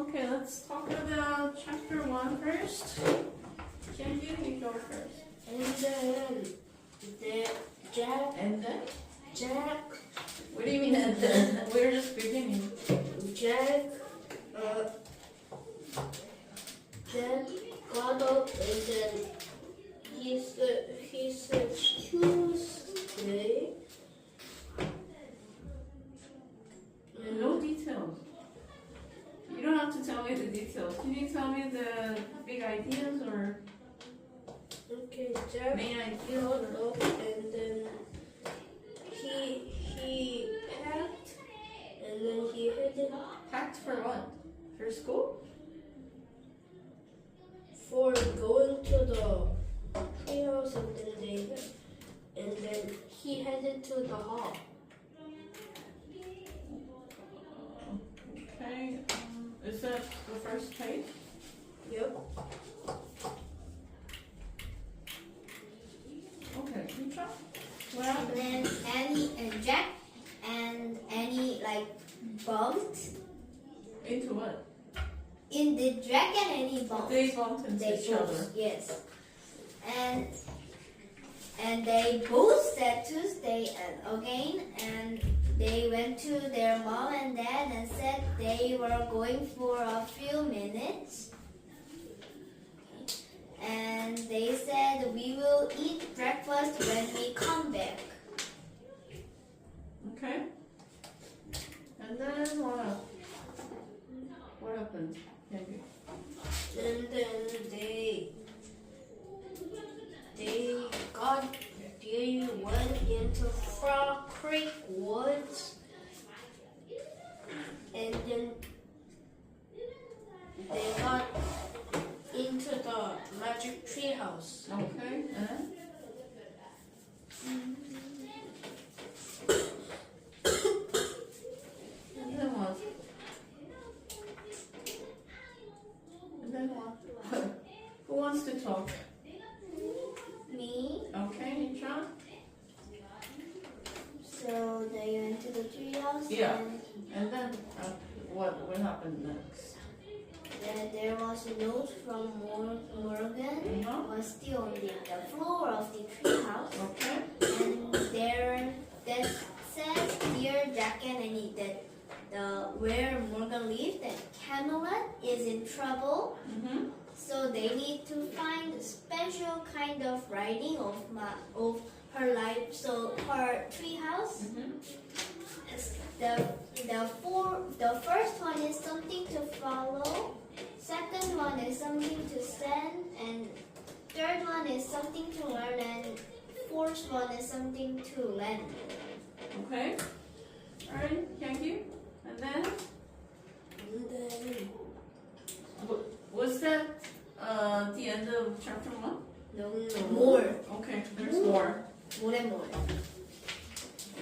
Okay, let's talk about chapter 1 first. Can you go first? And then Jack. And then? Jack. What do you mean and then? We're just beginning. Jack. Jack got up and then he said Tuesday. No details. You don't have to tell me the details. Can you tell me the big ideas or Okay, Jack main ideas? got Or... up and then he packed and then he headed Packed for what? For school? for going to the treehouse and then he headed to the hall. Okay. Is that the first page? Yep. Okay. Keisha? What And happened? then Annie and Jack and Annie bumped. Into what? In the Jack and Annie bumped. They bumped into each other. Yes. And they both said Tuesday and again, and they went to their mom and dad and said they were going for a few minutes. And they said we will eat breakfast when we come back. Okay. And then what? What happened? Maybe. And then they went into Frog Creek Woods and then they got into the magic tree house. Okay. And? And then what? And then what? Who wants to talk? Me. Okay, Nisha? So they went to the treehouse. Yeah. And then what happened next? And there was a note from Morgan. Was still on the floor of the treehouse. Okay. And there that says, "Dear Jack and Annie, that where Morgan lived, that Camelot is in trouble. Mm-hmm. So they need to find a special kind of writing of her life. So her treehouse. Mm-hmm. The first one is something to follow. Second one is something to send, and third one is something to learn, and fourth one is something to lend." Okay. All right. Thank you. And then And then was that the end of chapter 1? no. More. Okay. There's more. More and more.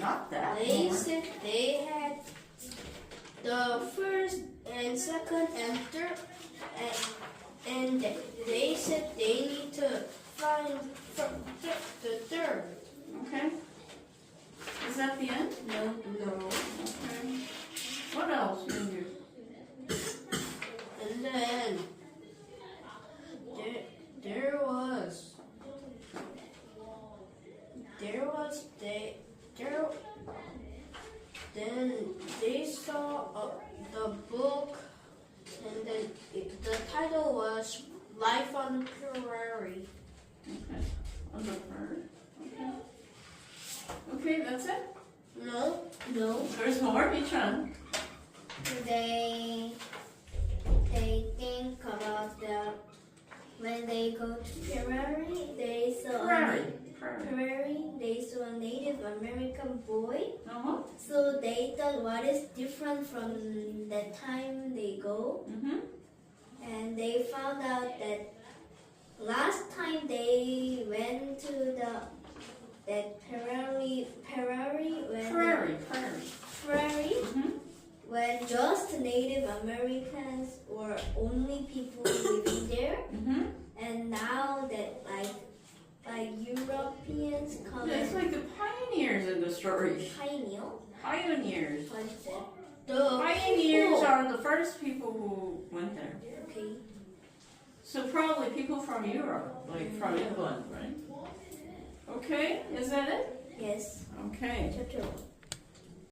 Not that They more. said they had the first and second and third, and they said they need to find the third. Okay. Is that the end? No. Okay. What else you do? And then then they saw the book, and then the title was Life on Prairie. Okay. On the bird. Okay. Okay, that's it? No. There's more, which one? They think about when they go to Prairie, they saw they saw a Native American boy. Uh-huh. So they thought, what is different from the time they go? Mm-hmm. And they found out that last time they went to that prairie Mm-hmm. when just Native Americans were only people living there, Mm-hmm. and now that like Europeans come Yeah, it's and like the pioneers in the story. pioneer. Pioneers. What is it? The Pioneers people. are the first people who went there. Okay. So probably people from Europe, like from England, right? Okay, is that it? Yes. Okay. Chapter 1.